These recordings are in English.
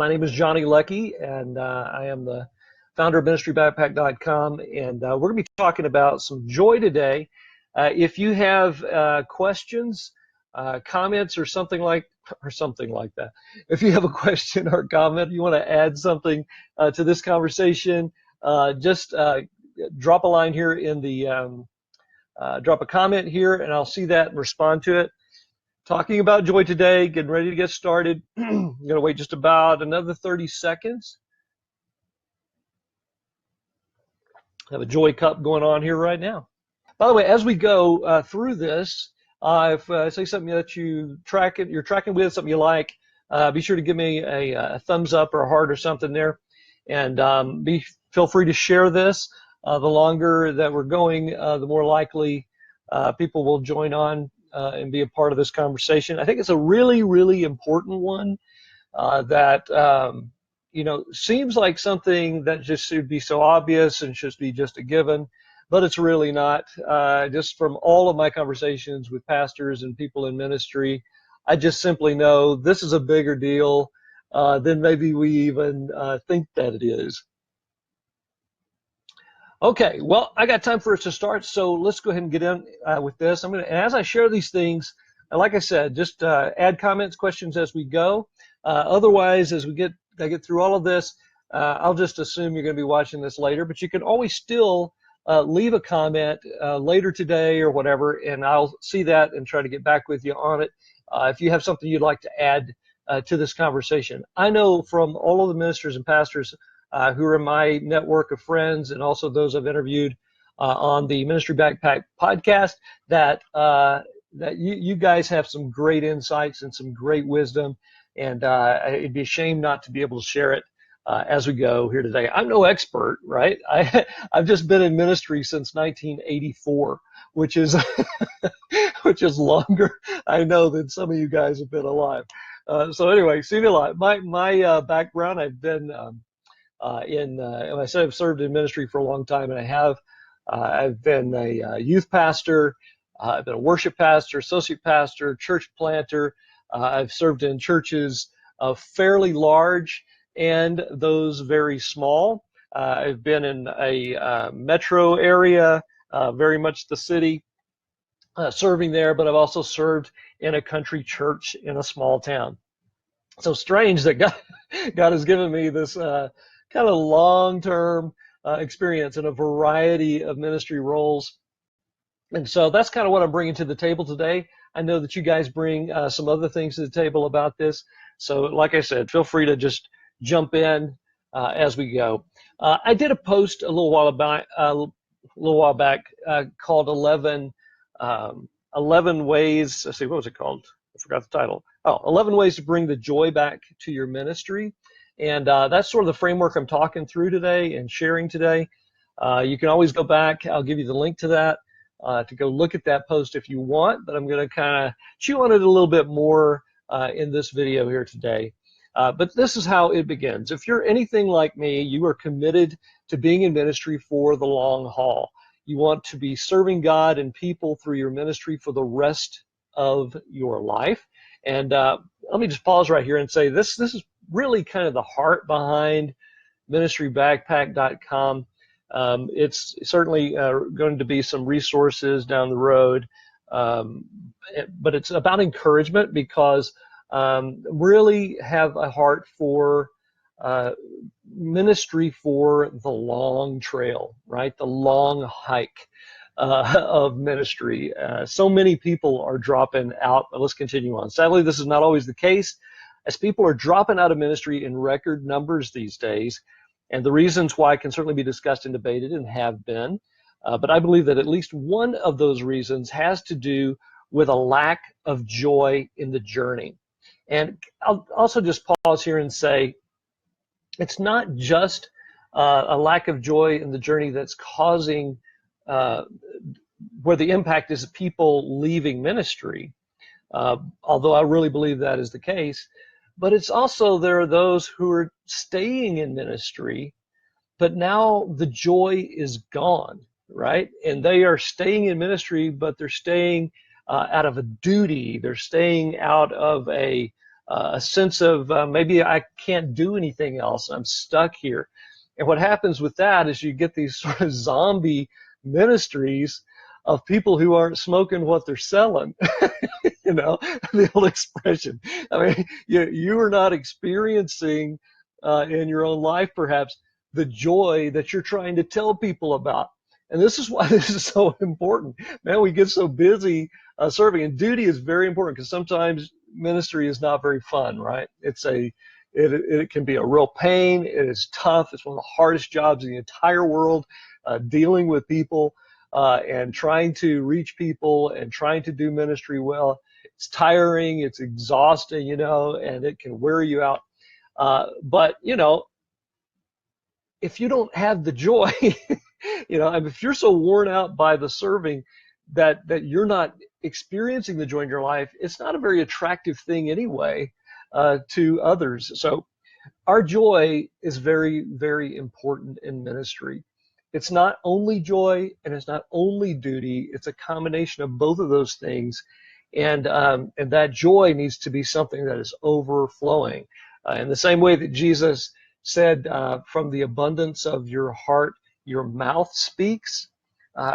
My name is Johnny Leckie, and I am the founder of ministrybackpack.com, and we're going to be talking about some joy today. If you have questions, comments, or something like that, if you have a question or comment, you want to add something to this conversation, just drop a line here in the drop a comment here, and I'll see that and respond to it. Talking about joy today, getting ready to get started. I'm going to wait just about another 30 seconds. I have a joy cup going on here right now. By the way, as we go through this, if I say something that you're tracking with, something you like, be sure to give me a thumbs up or a heart or something there. And feel free to share this. The longer that we're going, the more likely people will join on and be a part of this conversation. I think it's a really, really important one that, seems like something that just should be so obvious and should be just a given, but it's really not. Just from all of my conversations with pastors and people in ministry, I just simply know this is a bigger deal than maybe we even think that it is. Okay, well, I got time for us to start, so let's go ahead and get in with this. And as I share these things, like I said, just add comments, questions as we go. Otherwise, as I get through all of this, I'll just assume you're going to be watching this later. But you can always still leave a comment later today or whatever, and I'll see that and try to get back with you on it. If you have something you'd like to add to this conversation, I know from all of the ministers and pastors who are in my network of friends, and also those I've interviewed on the Ministry Backpack podcast, that you guys have some great insights and some great wisdom, and it'd be a shame not to be able to share it as we go here today. I'm no expert, right? I've just been in ministry since 1984, which is which is longer, I know, than some of you guys have been alive. So anyway, see me alive. My background, I've been I said I've served in ministry for a long time, and I have. I've been a youth pastor, I've been a worship pastor, associate pastor, church planter. I've served in churches fairly large and those very small. I've been in a metro area, very much the city, serving there, but I've also served in a country church in a small town. So strange that God has given me this kind of long-term experience in a variety of ministry roles. And so that's kind of what I'm bringing to the table today. I know that you guys bring some other things to the table about this. So like I said, feel free to just jump in as we go. I did a post a little while back called 11 ways. Let's see, what was it called? I forgot the title. 11 ways to bring the joy back to your ministry. And that's sort of the framework I'm talking through today and sharing today. You can always go back. I'll give you the link to that to go look at that post if you want, but I'm going to kind of chew on it a little bit more in this video here today. But this is how it begins. If you're anything like me, you are committed to being in ministry for the long haul. You want to be serving God and people through your ministry for the rest of your life. And let me just pause right here and say this is really kind of the heart behind ministrybackpack.com. It's certainly going to be some resources down the road, but it's about encouragement because really have a heart for ministry for the long trail, right? The long hike of ministry. So many people are dropping out, but let's continue on. Sadly, this is not always the case, as people are dropping out of ministry in record numbers these days. And the reasons why can certainly be discussed and debated and have been. But I believe that at least one of those reasons has to do with a lack of joy in the journey. And I'll also just pause here and say, it's not just a lack of joy in the journey that's causing where the impact is people leaving ministry, although I really believe that is the case. But it's also there are those who are staying in ministry, but now the joy is gone, right? And they are staying in ministry, but they're staying out of a duty. They're staying out of a a sense of maybe I can't do anything else. I'm stuck here. And what happens with that is you get these sort of zombie ministries of people who aren't smoking what they're selling. You know, the old expression. I mean, you are not experiencing in your own life, perhaps, the joy that you're trying to tell people about. And this is why this is so important. Man, we get so busy serving, and duty is very important because sometimes ministry is not very fun, right? It can be a real pain. It is tough. It's one of the hardest jobs in the entire world, dealing with people and trying to reach people and trying to do ministry well. It's tiring. It's exhausting, you know, and it can wear you out. But, you know, if you don't have the joy, you know, if you're so worn out by the serving that you're not experiencing the joy in your life, it's not a very attractive thing anyway to others. So our joy is very, very important in ministry. It's not only joy and it's not only duty. It's a combination of both of those things. And that joy needs to be something that is overflowing. In the same way that Jesus said, from the abundance of your heart, your mouth speaks.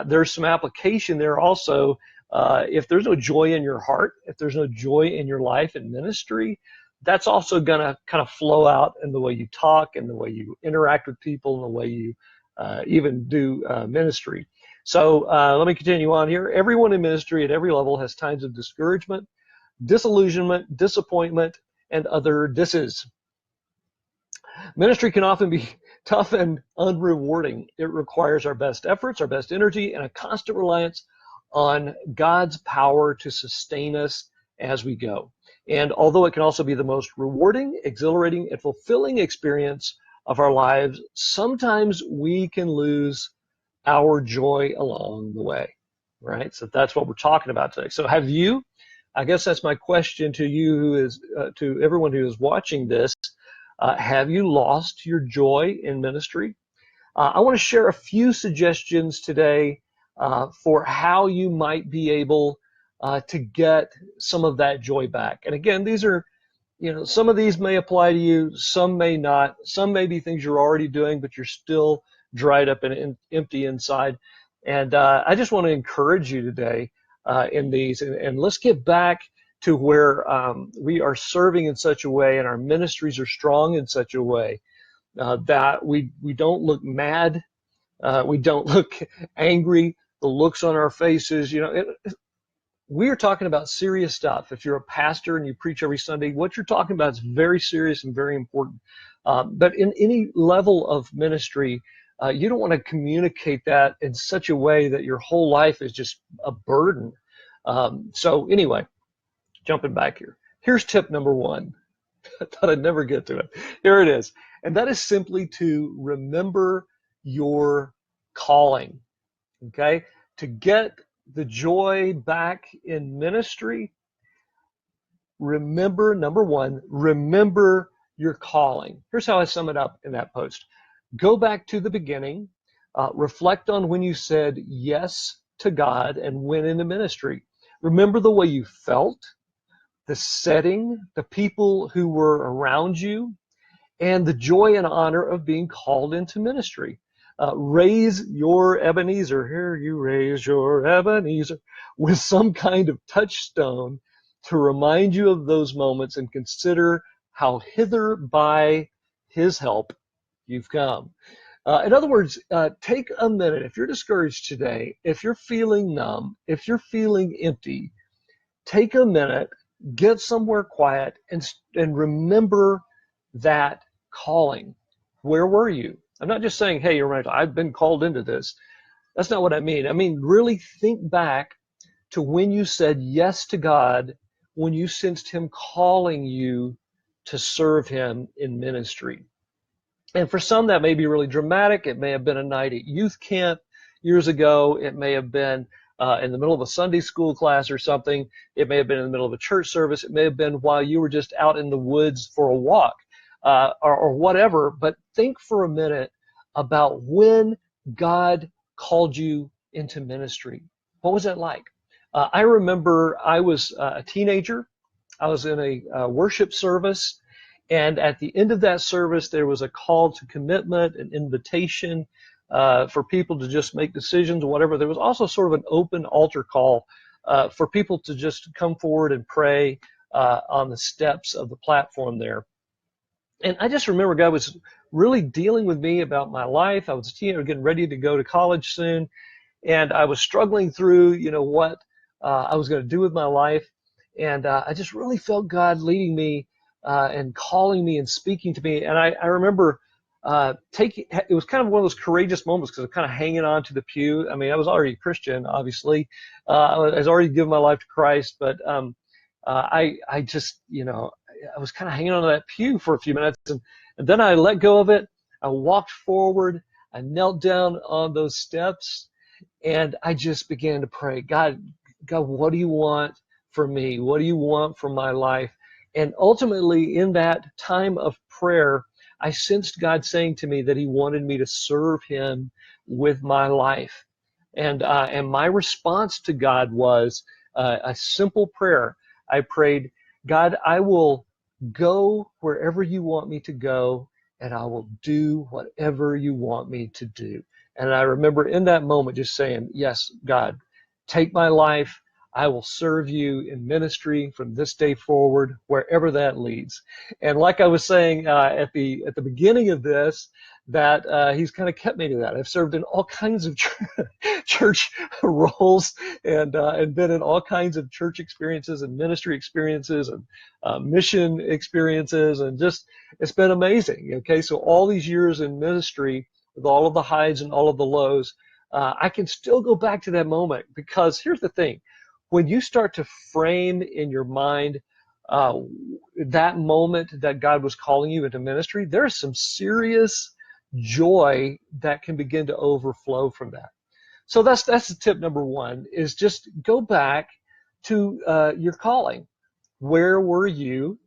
There's some application there also. If there's no joy in your heart, if there's no joy in your life and ministry, that's also going to kind of flow out in the way you talk and the way you interact with people and the way you even do ministry. So let me continue on here. Everyone in ministry at every level has times of discouragement, disillusionment, disappointment, and other disses. Ministry can often be tough and unrewarding. It requires our best efforts, our best energy, and a constant reliance on God's power to sustain us as we go. And although it can also be the most rewarding, exhilarating, and fulfilling experience of our lives, sometimes we can lose our joy along the way, right? So that's what we're talking about today. So have you, I guess that's my question to you, who is, to everyone who is watching this, have you lost your joy in ministry? I want to share a few suggestions today for how you might be able to get some of that joy back. And again, these are, you know, some of these may apply to you, some may not. Some may be things you're already doing, but you're still dried up and empty inside. And I just want to encourage you today in these. And let's get back to where we are serving in such a way and our ministries are strong in such a way that we don't look mad, we don't look angry, the looks on our faces, you know, we are talking about serious stuff. If you're a pastor and you preach every Sunday, what you're talking about is very serious and very important. But in any level of ministry, you don't want to communicate that in such a way that your whole life is just a burden. So anyway, jumping back here. Here's tip number one. I thought I'd never get to it. Here it is. And that is simply to remember your calling. Okay? To get the joy back in ministry, remember, number one, remember your calling. Here's how I sum it up in that post. Go back to the beginning. Reflect on when you said yes to God and went into ministry. Remember the way you felt, the setting, the people who were around you, and the joy and honor of being called into ministry. Raise your Ebenezer. Here you raise your Ebenezer with some kind of touchstone to remind you of those moments and consider how hither by his help you've come. In other words, take a minute. If you're discouraged today, if you're feeling numb, if you're feeling empty, take a minute, get somewhere quiet, and remember that calling. Where were you? I'm not just saying, hey, you're right, I've been called into this. That's not what I mean. I mean, really think back to when you said yes to God, when you sensed him calling you to serve him in ministry. And for some, that may be really dramatic. It may have been a night at youth camp years ago. It may have been in the middle of a Sunday school class or something. It may have been in the middle of a church service. It may have been while you were just out in the woods for a walk or whatever. But think for a minute about when God called you into ministry. What was that like? I remember I was a teenager I was in a worship service, and at the end of that service, there was a call to commitment, an invitation for people to just make decisions or whatever. There was also sort of an open altar call for people to just come forward and pray on the steps of the platform there. And I just remember God was really dealing with me about my life. I was a teenager getting ready to go to college soon, and I was struggling through, what I was going to do with my life. And I just really felt God leading me and calling me and speaking to me. And I remember it was kind of one of those courageous moments because I was kind of hanging on to the pew. I mean, I was already a Christian, obviously. I was already given my life to Christ, but I just, I was kind of hanging on to that pew for a few minutes, and then I let go of it. I walked forward. I knelt down on those steps, and I just began to pray, God, what do you want from me? What do you want from my life? And ultimately, in that time of prayer, I sensed God saying to me that he wanted me to serve him with my life. And my response to God was a simple prayer. I prayed, God, I will go wherever you want me to go, and I will do whatever you want me to do. And I remember in that moment just saying, yes, God, take my life. I will serve you in ministry from this day forward, wherever that leads. And like I was saying at the beginning of this, that he's kind of kept me to that. I've served in all kinds of church roles and been in all kinds of church experiences and ministry experiences and mission experiences, and just it's been amazing. Okay, so all these years in ministry, with all of the highs and all of the lows, I can still go back to that moment, because here's the thing. When you start to frame in your mind that moment that God was calling you into ministry, there's some serious joy that can begin to overflow from that. So that's the tip number one, is just go back to your calling. Where were you?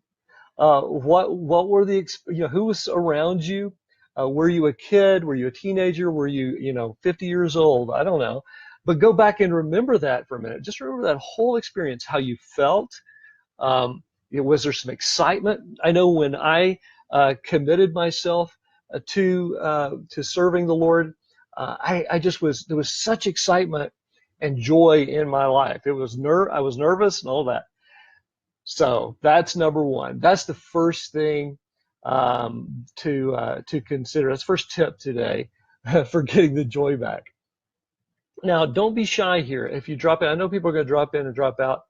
What were who was around you? Were you a kid? Were you a teenager? Were you 50 years old? I don't know. But go back and remember that for a minute. Just remember that whole experience, how you felt. Was there some excitement? I know when I committed myself to serving the Lord, there was such excitement and joy in my life. I was nervous and all that. So that's number one. That's the first thing to consider. That's the first tip today for getting the joy back. Now, don't be shy here. If you drop in, I know people are going to drop in and drop out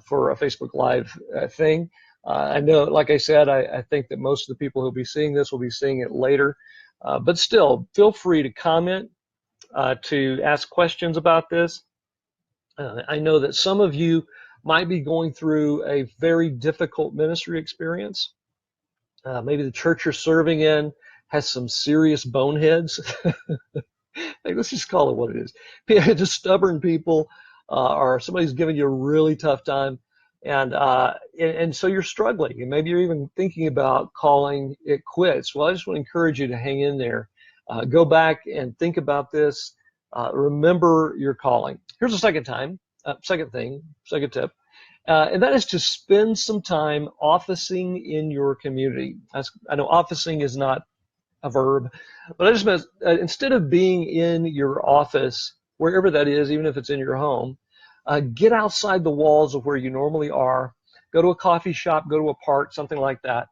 for a Facebook Live thing. I know, like I said, I think that most of the people who'll be seeing this will be seeing it later. But still, feel free to comment, to ask questions about this. I know that some of you might be going through a very difficult ministry experience. Maybe the church you're serving in has some serious boneheads. Hey, let's just call it what it is. Just stubborn people, or somebody's giving you a really tough time, and so you're struggling, and maybe you're even thinking about calling it quits. Well, I just want to encourage you to hang in there. Go back and think about this. Remember your calling. Here's the second tip, and that is to spend some time officing in your community. I know officing is not a verb, but I just meant instead of being in your office, wherever that is, even if it's in your home, get outside the walls of where you normally are. Go to a coffee shop, go to a park, something like that,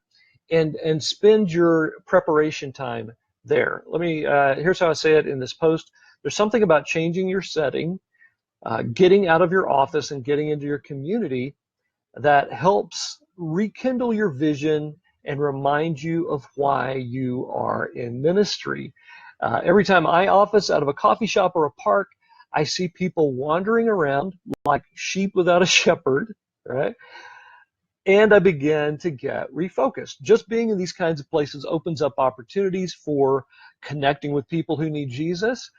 and spend your preparation time there. Here's how I say it in this post. There's something about changing your setting, getting out of your office and getting into your community that helps rekindle your vision and remind you of why you are in ministry. Every time I office out of a coffee shop or a park, I see people wandering around like sheep without a shepherd, right? And I begin to get refocused. Just being in these kinds of places opens up opportunities for connecting with people who need Jesus,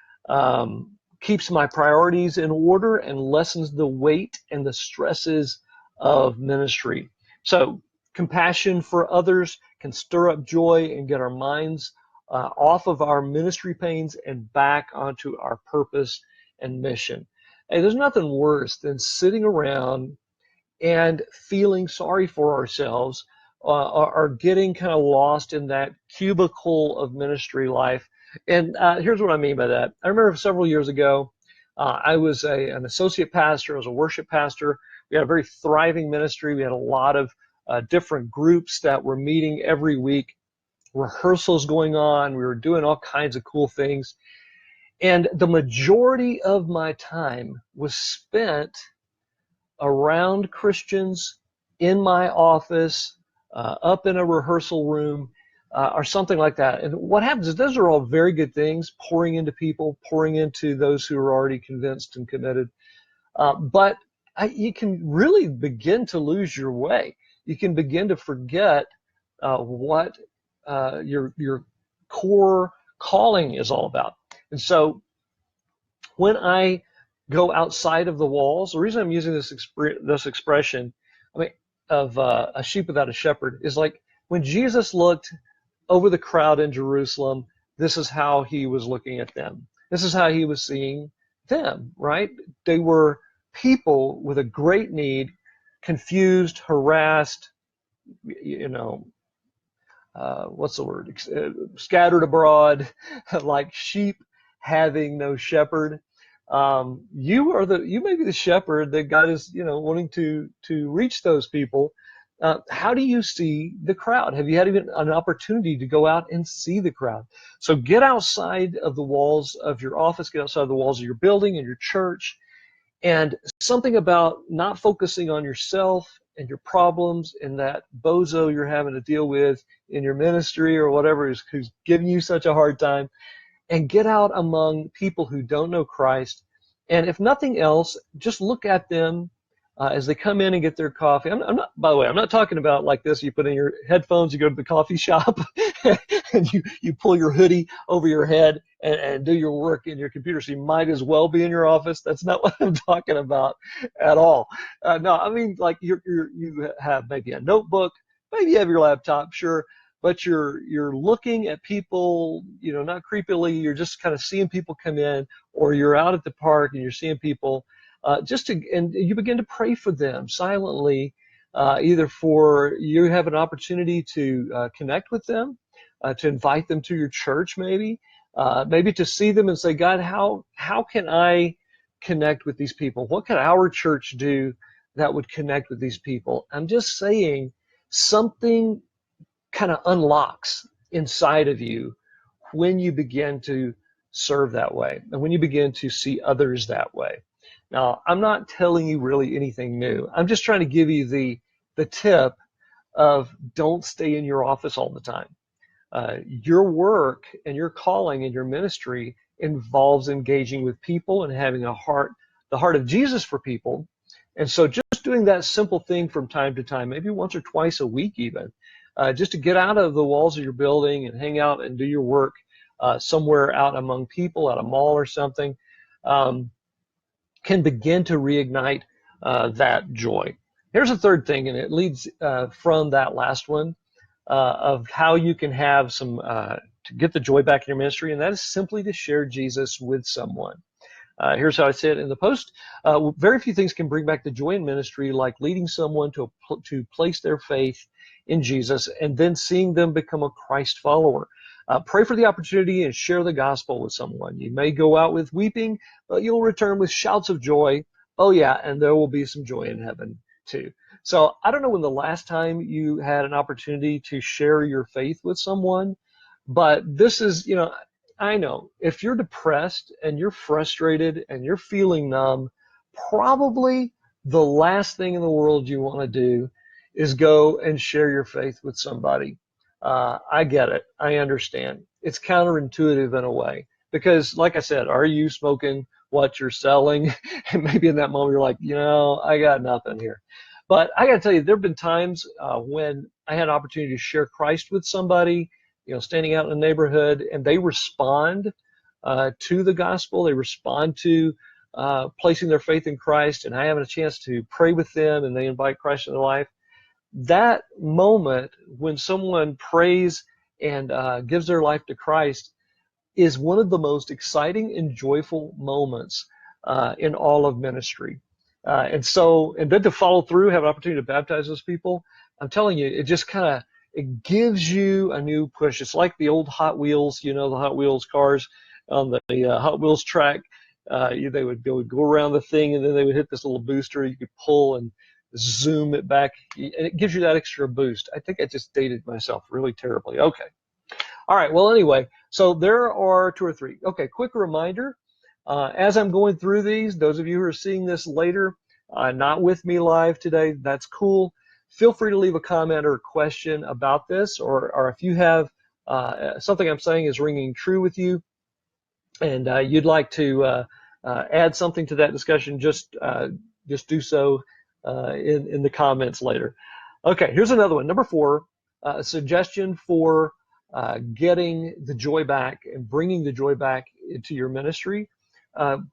keeps my priorities in order, and lessens the weight and the stresses of ministry. So compassion for others can stir up joy and get our minds off of our ministry pains and back onto our purpose and mission. Hey, there's nothing worse than sitting around and feeling sorry for ourselves, are getting kind of lost in that cubicle of ministry life. And here's what I mean by that. I remember several years ago, I was an associate pastor, I was a worship pastor. We had a very thriving ministry. We had a lot of different groups that were meeting every week, rehearsals going on. We were doing all kinds of cool things. And the majority of my time was spent around Christians, in my office, up in a rehearsal room, or something like that. And what happens is those are all very good things, pouring into people, pouring into those who are already convinced and committed. But you can really begin to lose your way. You can begin to forget what your core calling is all about. And so when I go outside of the walls, the reason I'm using this expression, I mean, of a sheep without a shepherd, is like when Jesus looked over the crowd in Jerusalem, this is how he was looking at them. This is how he was seeing them, right? They were people with a great need, confused, harassed, you know, what's the word? Scattered abroad, like sheep having no shepherd. You may be the shepherd that God is, wanting to reach those people. How do you see the crowd? Have you had even an opportunity to go out and see the crowd? So get outside of the walls of your office, get outside of the walls of your building and your church, and something about not focusing on yourself and your problems and that bozo you're having to deal with in your ministry or whatever who's giving you such a hard time, and get out among people who don't know Christ. And if nothing else, just look at them as they come in and get their coffee. I'm not, by the way, I'm not talking about like this. You put in your headphones, you go to the coffee shop, and you pull your hoodie over your head and do your work in your computer. So you might as well be in your office. That's not what I'm talking about at all. No, I mean, like you have maybe a notebook, maybe you have your laptop, sure. But you're looking at people, not creepily. You're just kind of seeing people come in, or you're out at the park and you're seeing people, and you begin to pray for them silently, either for you have an opportunity to connect with them, to invite them to your church, maybe to see them and say, God, how can I connect with these people? What can our church do that would connect with these people? I'm just saying something kind of unlocks inside of you when you begin to serve that way and when you begin to see others that way. Now, I'm not telling you really anything new. I'm just trying to give you the tip of don't stay in your office all the time. Your work and your calling and your ministry involves engaging with people and having the heart of Jesus for people. And so just doing that simple thing from time to time, maybe once or twice a week even, just to get out of the walls of your building and hang out and do your work somewhere out among people, at a mall or something, can begin to reignite that joy. Here's a third thing, and it leads from that last one, of how you can have some to get the joy back in your ministry, and that is simply to share Jesus with someone. Here's how I say it in the post. Very few things can bring back the joy in ministry like leading someone to place their faith in Jesus and then seeing them become a Christ follower. Pray for the opportunity and share the gospel with someone. You may go out with weeping, but you'll return with shouts of joy. Oh yeah, and there will be some joy in heaven too. So I don't know when the last time you had an opportunity to share your faith with someone, but this is, I know if you're depressed and you're frustrated and you're feeling numb, probably the last thing in the world you want to do is go and share your faith with somebody. I get it. I understand. It's counterintuitive in a way because, like I said, are you smoking what you're selling? And maybe in that moment you're like, I got nothing here. But I got to tell you, there have been times when I had an opportunity to share Christ with somebody, standing out in the neighborhood, and they respond to the gospel. They respond to placing their faith in Christ, and I have a chance to pray with them, and they invite Christ in their life. That moment when someone prays and gives their life to Christ is one of the most exciting and joyful moments in all of ministry. And then to follow through, have an opportunity to baptize those people. I'm telling you, it just it gives you a new push. It's like the old Hot Wheels, the Hot Wheels cars on the Hot Wheels track. They would go around the thing, and then they would hit this little booster you could pull and zoom it back, and it gives you that extra boost. I think I just dated myself really terribly. Okay. All right. Well, anyway, so there are two or three. Okay. Quick reminder. As I'm going through these, those of you who are seeing this later, not with me live today, that's cool. Feel free to leave a comment or a question about this, or if you have something I'm saying is ringing true with you, and you'd like to add something to that discussion, just do so in the comments later. Okay, here's another one. Number 4, a suggestion for getting the joy back and bringing the joy back into your ministry.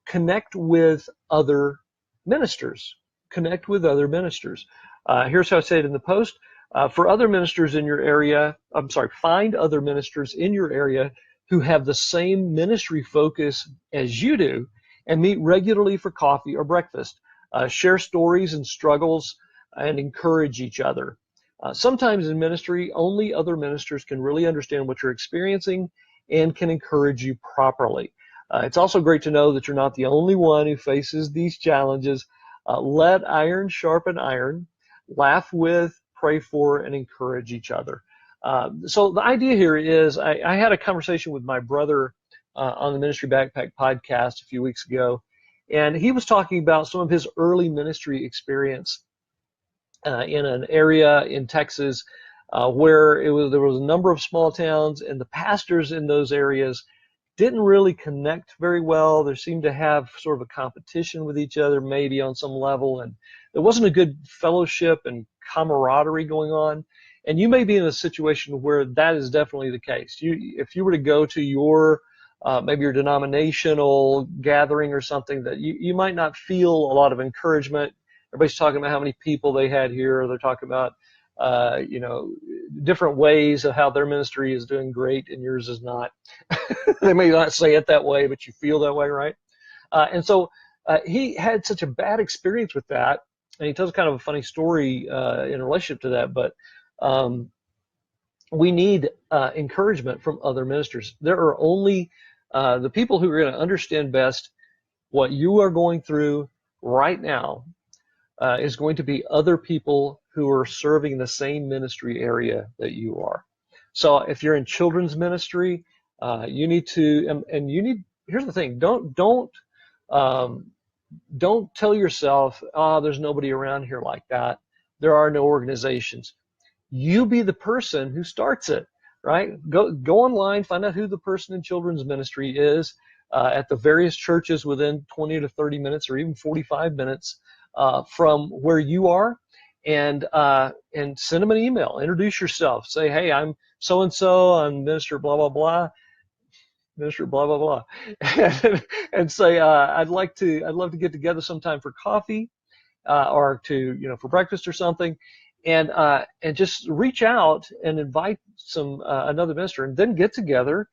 Connect with other ministers. Connect with other ministers. Here's how I say it in the post. For other ministers in your area, find other ministers in your area who have the same ministry focus as you do, and meet regularly for coffee or breakfast. Share stories and struggles and encourage each other. Sometimes in ministry, only other ministers can really understand what you're experiencing and can encourage you properly. It's also great to know that you're not the only one who faces these challenges. Let iron sharpen iron. Laugh with, pray for, and encourage each other. So the idea here is I had a conversation with my brother on the Ministry Backpack podcast a few weeks ago, and he was talking about some of his early ministry experience in an area in Texas where there was a number of small towns, and the pastors in those areas didn't really connect very well. They seemed to have sort of a competition with each other, maybe on some level, and there wasn't a good fellowship and camaraderie going on. And you may be in a situation where that is definitely the case. If you were to go to your maybe your denominational gathering or something, that you might not feel a lot of encouragement. Everybody's talking about how many people they had here, or they're talking about different ways of how their ministry is doing great and yours is not. They may not say it that way, but you feel that way, right? And so he had such a bad experience with that, and he tells kind of a funny story in relationship to that, but we need encouragement from other ministers. There are only the people who are going to understand best what you are going through right now is going to be other people who are serving the same ministry area that you are. So if you're in children's ministry, you need to, and you need. Here's the thing: don't tell yourself, there's nobody around here like that. There are no organizations. You be the person who starts it, right? Go online, find out who the person in children's ministry is at the various churches within 20 to 30 minutes or even 45 minutes from where you are, and send them an email. Introduce yourself. Say, hey, I'm so and so. I'm Minister blah blah blah. Minister blah blah blah, and say I'd love to get together sometime for coffee or to for breakfast or something, and just reach out and invite some another minister, and then get together,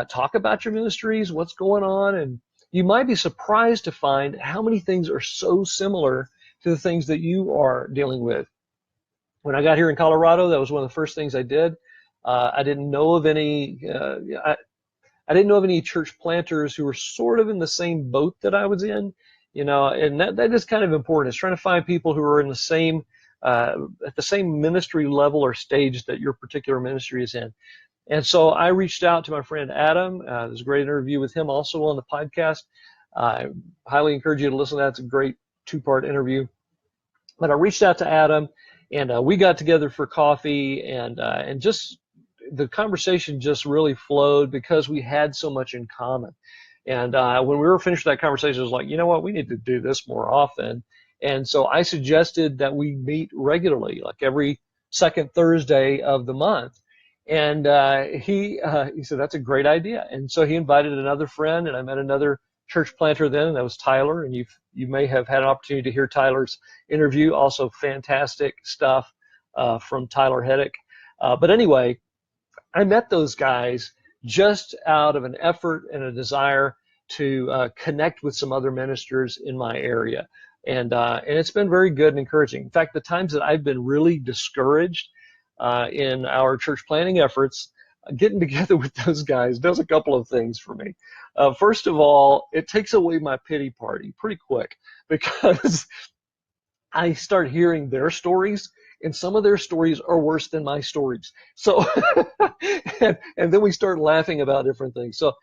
talk about your ministries, what's going on, and you might be surprised to find how many things are so similar to the things that you are dealing with. When I got here in Colorado, that was one of the first things I did. I didn't know of any. I didn't know of any church planters who were sort of in the same boat that I was in, and that is kind of important. It's trying to find people who are in the same at the same ministry level or stage that your particular ministry is in. And so I reached out to my friend Adam. There's a great interview with him also on the podcast. I highly encourage you to listen to that. It's a great 2-part interview. But I reached out to Adam, and we got together for coffee, and just the conversation just really flowed because we had so much in common. And when we were finished with that conversation, I was like, you know what, we need to do this more often. And so I suggested that we meet regularly, like every second Thursday of the month. And he said, that's a great idea. And so he invited another friend, and I met another church planter then, and that was Tyler. And you may have had an opportunity to hear Tyler's interview. Also fantastic stuff from Tyler Heddick. But anyway, I met those guys just out of an effort and a desire to connect with some other ministers in my area. And it's been very good and encouraging. In fact, the times that I've been really discouraged in our church planning efforts, getting together with those guys does a couple of things for me. First of all, it takes away my pity party pretty quick because I start hearing their stories, and some of their stories are worse than my stories. So, and then we start laughing about different things. So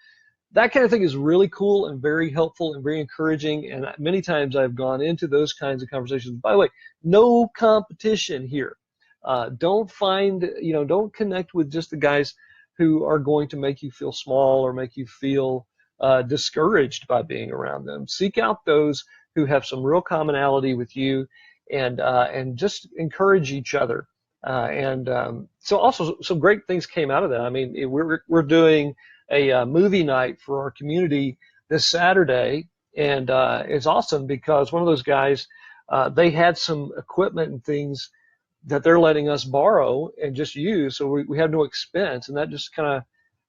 that kind of thing is really cool and very helpful and very encouraging. And many times I've gone into those kinds of conversations. By the way, no competition here. Don't connect with just the guys who are going to make you feel small or make you feel discouraged by being around them. Seek out those who have some real commonality with you, and just encourage each other. So also some great things came out of that. I mean, we're doing a movie night for our community this Saturday, and it's awesome because one of those guys, they had some equipment and things that they're letting us borrow and just use, so we have no expense, and that just kind of,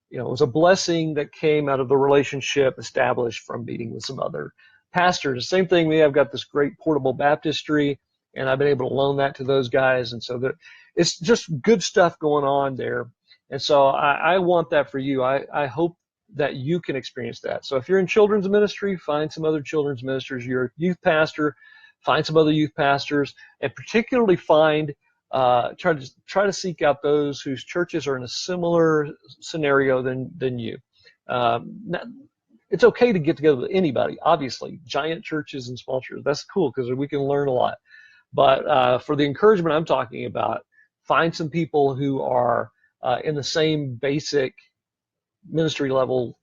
it was a blessing that came out of the relationship established from meeting with some other pastors. Same thing, I've got this great portable baptistry, and I've been able to loan that to those guys, and so it's just good stuff going on there. And so I want that for you. I hope that you can experience that. So if you're in children's ministry, find some other children's ministers. You're a youth pastor, find some other youth pastors, and particularly try to seek out those whose churches are in a similar scenario than you. It's okay to get together with anybody, obviously, giant churches and small churches. That's cool because we can learn a lot. But for the encouragement I'm talking about, find some people who are in the same basic ministry level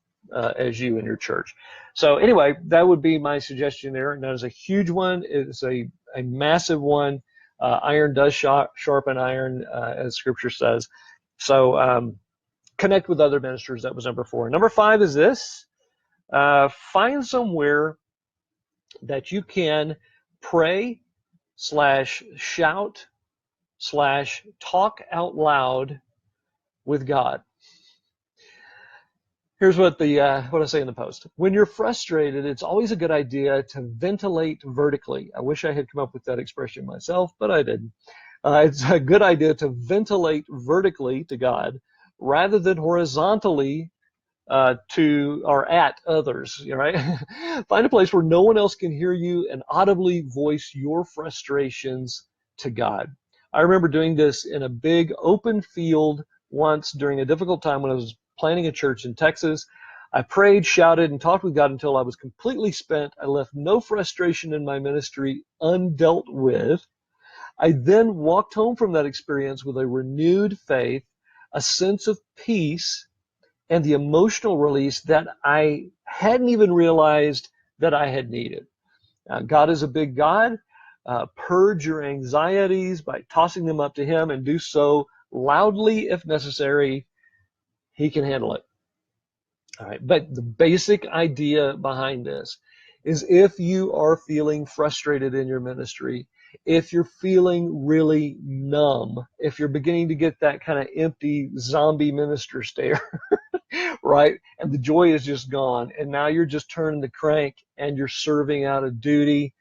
as you in your church. So anyway, that would be my suggestion there. And that is a huge one. It's a massive one. Iron does sharpen iron, as Scripture says. So connect with other ministers. That was number 4. Number 5 is this. Find somewhere that you can pray / shout / talk out loud with God. Here's what I say in the post. When you're frustrated, it's always a good idea to ventilate vertically. I wish I had come up with that expression myself, but I didn't. It's a good idea to ventilate vertically to God rather than horizontally to or at others, right? Find a place where no one else can hear you and audibly voice your frustrations to God. I remember doing this in a big open field once during a difficult time when I was planning a church in Texas. I prayed, shouted, and talked with God until I was completely spent. I left no frustration in my ministry undealt with. I then walked home from that experience with a renewed faith, a sense of peace, and the emotional release that I hadn't even realized that I had needed. God is a big God. Purge your anxieties by tossing them up to Him, and do so loudly if necessary. He can handle it. All right, but the basic idea behind this is if you are feeling frustrated in your ministry, if you're feeling really numb, if you're beginning to get that kind of empty zombie minister stare, right, and the joy is just gone, and now you're just turning the crank and you're serving out a duty,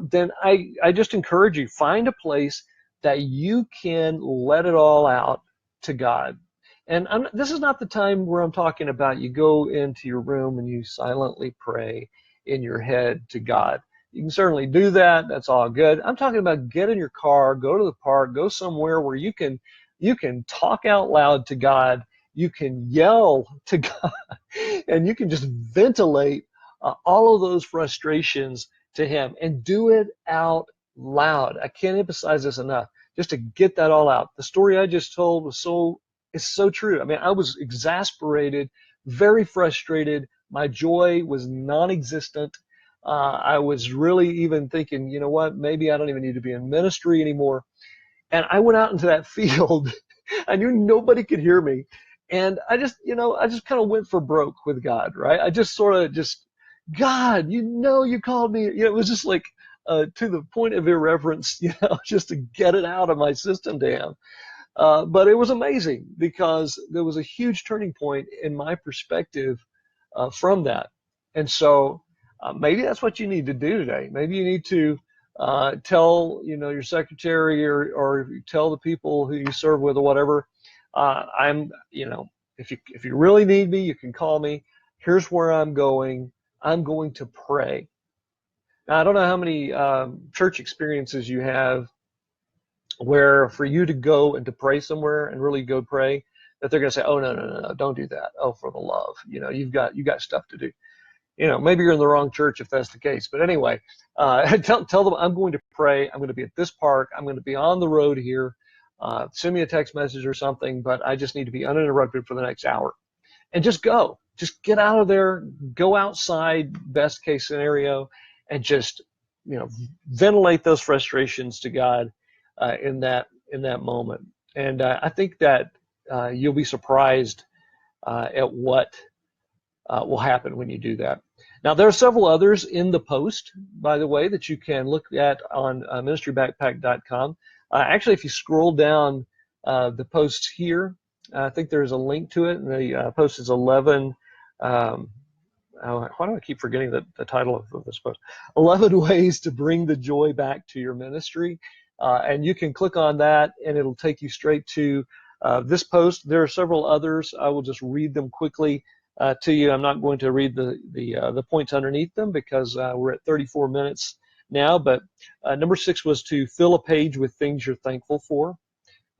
then I just encourage you, find a place that you can let it all out to God. And this is not the time where I'm talking about you go into your room and you silently pray in your head to God. You can certainly do that. That's all good. I'm talking about get in your car, go to the park, go somewhere where you can talk out loud to God. You can yell to God, and you can just ventilate all of those frustrations to Him, and do it out loud. I can't emphasize this enough, just to get that all out. The story I just told is so true. I mean, I was exasperated, very frustrated. My joy was non-existent. I was really even thinking, you know what, maybe I don't even need to be in ministry anymore. And I went out into that field. I knew nobody could hear me. And I just kind of went for broke with God, right? I just sort of God, you called me. It was just like to the point of irreverence, just to get it out of my system to Him. But it was amazing because there was a huge turning point in my perspective from that. And so maybe that's what you need to do today. Maybe you need to tell, your secretary or tell the people who you serve with or whatever, if you really need me, you can call me. Here's where I'm going. I'm going to pray. Now, I don't know how many church experiences you have where for you to go and to pray somewhere and really go pray, that they're going to say, oh, no, don't do that. Oh, for the love, you got stuff to do. Maybe you're in the wrong church if that's the case. But anyway, tell them I'm going to pray. I'm going to be at this park. I'm going to be on the road here. Send me a text message or something, but I just need to be uninterrupted for the next hour. And just go. Just get out of there. Go outside, best case scenario, and just, ventilate those frustrations to God in that moment. And I think that you'll be surprised at what will happen when you do that. Now, there are several others in the post, by the way, that you can look at on ministrybackpack.com. Actually, if you scroll down the posts here, I think there's a link to it, and the post is 11. Why do I keep forgetting the title of this post? 11 ways to bring the joy back to your ministry. And you can click on that, and it'll take you straight to this post. There are several others. I will just read them quickly to you. I'm not going to read the points underneath them because we're at 34 minutes now. But number 6 was to fill a page with things you're thankful for.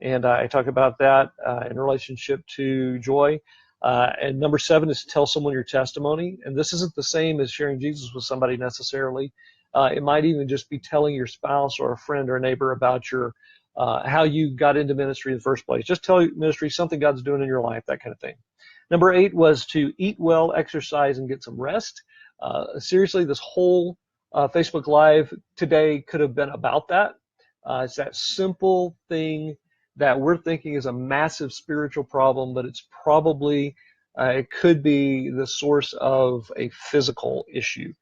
And I talk about that in relationship to joy. And number 7 is to tell someone your testimony. And this isn't the same as sharing Jesus with somebody necessarily. It might even just be telling your spouse or a friend or a neighbor about your how you got into ministry in the first place. Just tell ministry something God's doing in your life, that kind of thing. Number 8 was to eat well, exercise, and get some rest. Seriously, this whole Facebook Live today could have been about that. It's that simple thing that we're thinking is a massive spiritual problem, but it's probably, it could be the source of a physical issue.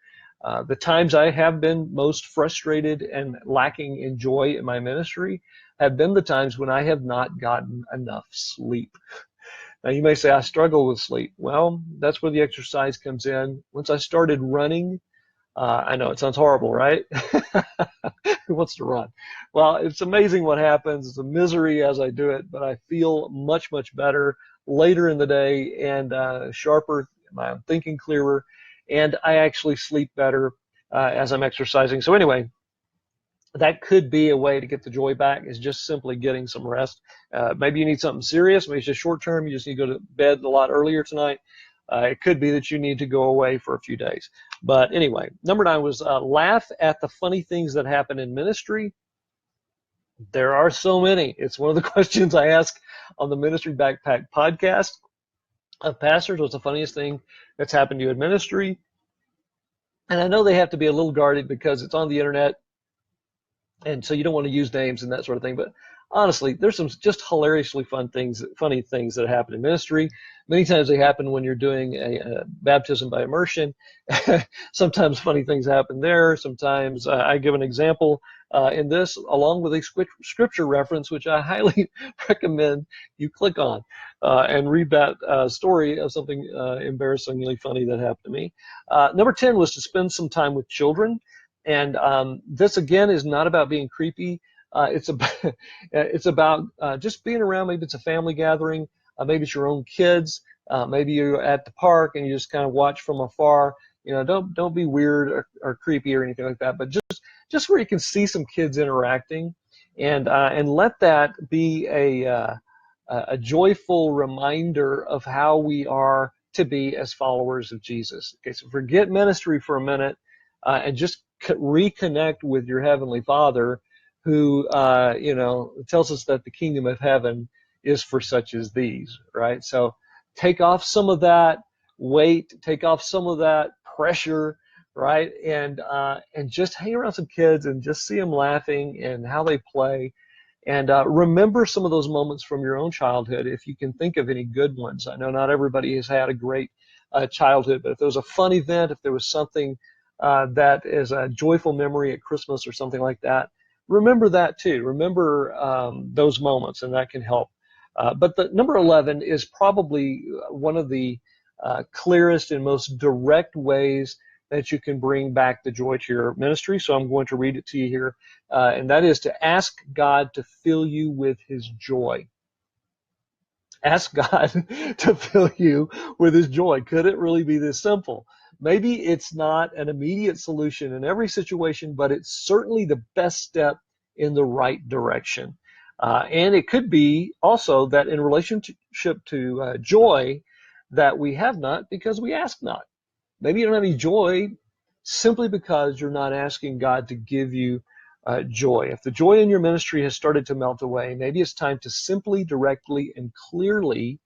The times I have been most frustrated and lacking in joy in my ministry have been the times when I have not gotten enough sleep. Now, you may say, I struggle with sleep. Well, that's where the exercise comes in. Once I started running, I know it sounds horrible, right? Who wants to run? Well, it's amazing what happens. It's a misery as I do it, but I feel much, much better later in the day and sharper. I'm thinking clearer, and I actually sleep better as I'm exercising. So anyway, that could be a way to get the joy back, is just simply getting some rest. Maybe you need something serious. Maybe it's just short term. You just need to go to bed a lot earlier tonight. It could be that you need to go away for a few days. But anyway, number 9 was laugh at the funny things that happen in ministry. There are so many. It's one of the questions I ask on the Ministry Backpack podcast of pastors. What's the funniest thing that's happened to you in ministry? And I know they have to be a little guarded because it's on the internet, and so you don't want to use names and that sort of thing. But honestly, there's some just hilariously funny things that happen in ministry. Many times they happen when you're doing a baptism by immersion. Sometimes funny things happen there. Sometimes I give an example in this, along with a scripture reference, which I highly recommend you click on and read that story of something embarrassingly funny that happened to me. Number 10 was to spend some time with children. And this, again, is not about being creepy. It's about just being around. Maybe it's a family gathering. Maybe it's your own kids. Maybe you're at the park and you just kind of watch from afar. Don't be weird or creepy or anything like that. But just where you can see some kids interacting, and let that be a joyful reminder of how we are to be as followers of Jesus. Okay, so forget ministry for a minute and just reconnect with your Heavenly Father, who tells us that the kingdom of heaven is for such as these, right? So take off some of that weight, take off some of that pressure, right? And just hang around some kids and just see them laughing and how they play. And remember some of those moments from your own childhood, if you can think of any good ones. I know not everybody has had a great childhood, but if there was a fun event, if there was something that is a joyful memory at Christmas or something like that, remember that too. Remember those moments, and that can help. But the number 11 is probably one of the clearest and most direct ways that you can bring back the joy to your ministry. So I'm going to read it to you here, and that is to ask God to fill you with his joy. Ask God to fill you with his joy. Could it really be this simple? Maybe it's not an immediate solution in every situation, but it's certainly the best step in the right direction. And it could be also that in relationship to joy, that we have not because we ask not. Maybe you don't have any joy simply because you're not asking God to give you joy. If the joy in your ministry has started to melt away, maybe it's time to simply, directly, and clearly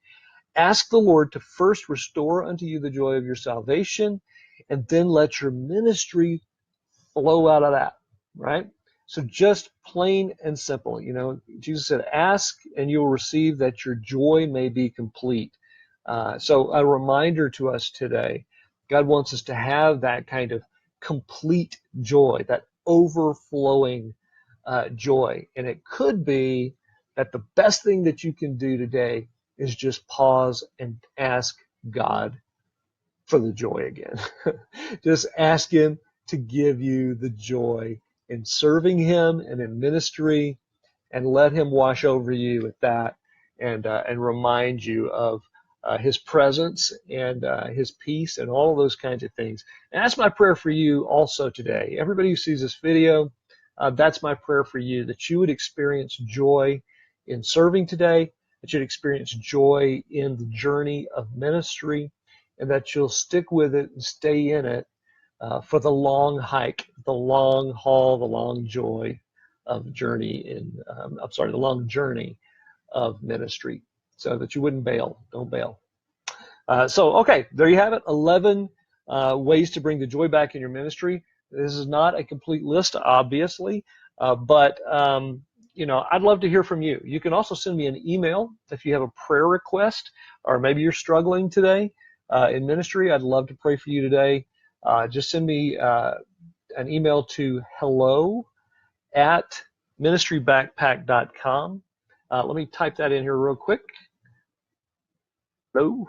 ask the Lord to first restore unto you the joy of your salvation, and then let your ministry flow out of that, right? So just plain and simple. You know, Jesus said, ask and you will receive that your joy may be complete. So a reminder to us today, God wants us to have that kind of complete joy, that overflowing joy. And it could be that the best thing that you can do today is just pause and ask God for the joy again. Just ask him to give you the joy in serving him and in ministry, and let him wash over you with that, and remind you of his presence and his peace and all those kinds of things. And that's my prayer for you also today. Everybody who sees this video, that's my prayer for you, that you would experience joy in serving today, that you'd experience joy in the journey of ministry, and that you'll stick with it and stay in it for the long hike, the long haul, the long joy of journey the long journey of ministry, so that you wouldn't bail. Don't bail. Okay, there you have it. 11 ways to bring the joy back in your ministry. This is not a complete list, obviously, but I'd love to hear from you. You can also send me an email if you have a prayer request, or maybe you're struggling today in ministry. I'd love to pray for you today. Just send me an email to hello@ministrybackpack.com. Let me type that in here real quick. Hello,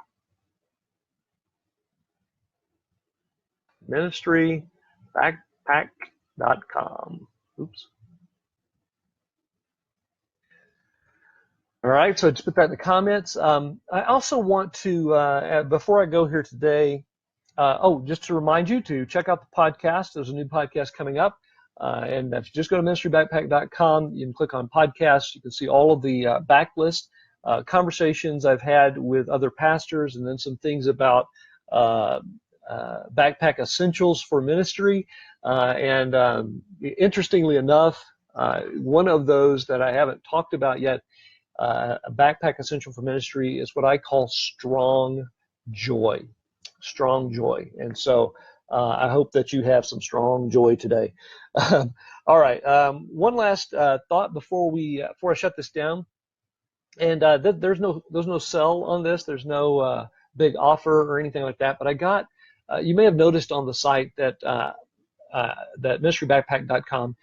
ministrybackpack.com. Oops. All right, so just put that in the comments. I also want to, before I go here today, just to remind you to check out the podcast. There's a new podcast coming up. And if you just go to ministrybackpack.com, you can click on podcasts. You can see all of the backlist conversations I've had with other pastors, and then some things about backpack essentials for ministry. Interestingly enough, one of those that I haven't talked about yet, a backpack essential for ministry, is what I call strong joy. Strong joy. And so I hope that you have some strong joy today. All right. One last thought before I shut this down. And there's no sell on this. There's no big offer or anything like that. But I got. You may have noticed on the site that that ministrybackpack.com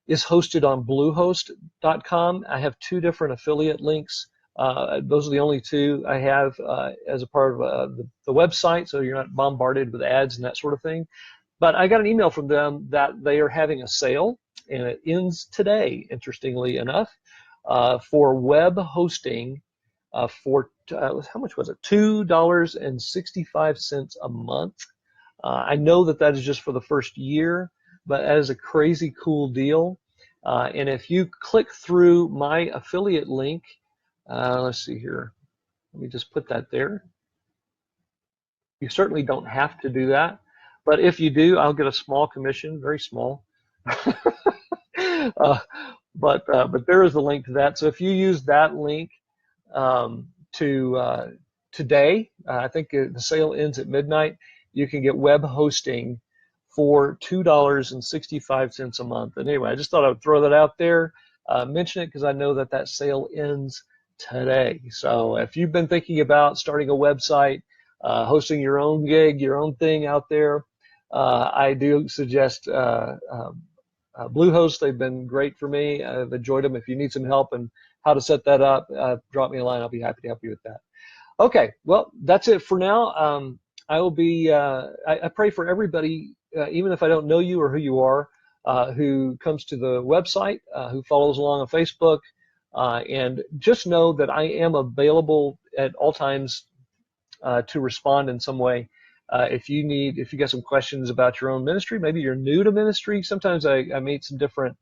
is hosted on bluehost.com. I have 2 different affiliate links. Those are the only 2 I have as a part of the website, so you're not bombarded with ads and that sort of thing. But I got an email from them that they are having a sale, and it ends today, interestingly enough, for web hosting for, how much was it? $2.65 a month. I know that is just for the first year, but that is a crazy cool deal. And if you click through my affiliate link, let's see here. Let me just put that there. You certainly don't have to do that, but if you do, I'll get a small commission, very small. But there is a link to that. So if you use that link today, I think the sale ends at midnight. You can get web hosting for $2.65 a month. And anyway, I just thought I would throw that out there, mention it because I know that sale ends today. So if you've been thinking about starting a website, hosting your own gig, your own thing out there, I do suggest Bluehost. They've been great for me. I've enjoyed them. If you need some help and how to set that up, drop me a line. I'll be happy to help you with that. Okay, well, that's it for now. I will be. I pray for everybody, even if I don't know you or who you are, who comes to the website, who follows along on Facebook, and just know that I am available at all times to respond in some way. If you got some questions about your own ministry, maybe you're new to ministry. Sometimes I meet some different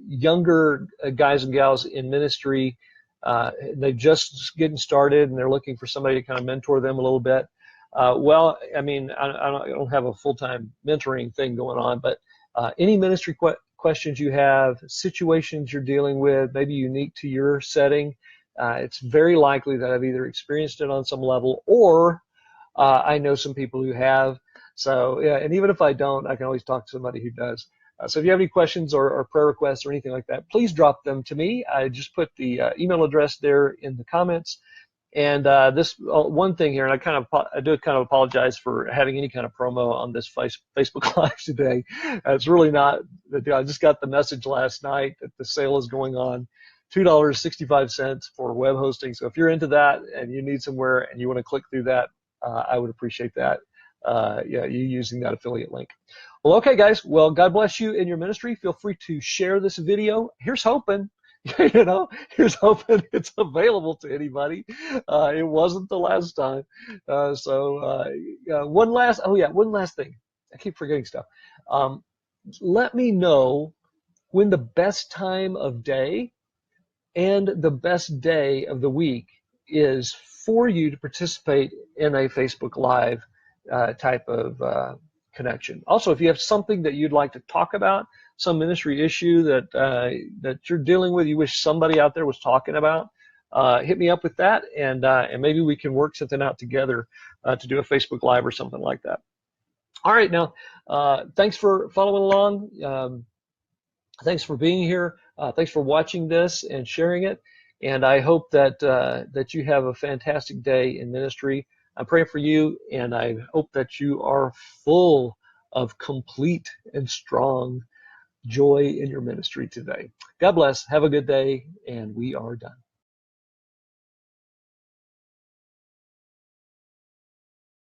younger guys and gals in ministry. They're just getting started and they're looking for somebody to kind of mentor them a little bit. Well, I mean, I don't have a full-time mentoring thing going on, but any ministry questions you have, situations you're dealing with, maybe unique to your setting, it's very likely that I've either experienced it on some level or I know some people who have. So, yeah, and even if I don't, I can always talk to somebody who does. So if you have any questions or prayer requests or anything like that, please drop them to me. I just put the email address there in the comments. And this one thing here, and I do kind of apologize for having any kind of promo on this Facebook Live today. It's really not. I just got the message last night that the sale is going on, $2.65 for web hosting. So if you're into that and you need somewhere and you want to click through that, I would appreciate that. Yeah, you using that affiliate link. Well, okay, guys. Well, God bless you in your ministry. Feel free to share this video. Here's hoping. Here's hoping it's available to anybody. It wasn't the last time. One last thing. I keep forgetting stuff. Let me know when the best time of day and the best day of the week is for you to participate in a Facebook Live type of connection. Also, if you have something that you'd like to talk about, some ministry issue that you're dealing with, you wish somebody out there was talking about, hit me up with that, and maybe we can work something out together to do a Facebook Live or something like that. All right, now, thanks for following along. Thanks for being here. Thanks for watching this and sharing it. And I hope that you have a fantastic day in ministry. I'm praying for you, and I hope that you are full of complete and strong joy in your ministry today. God bless. Have a good day, and we are done.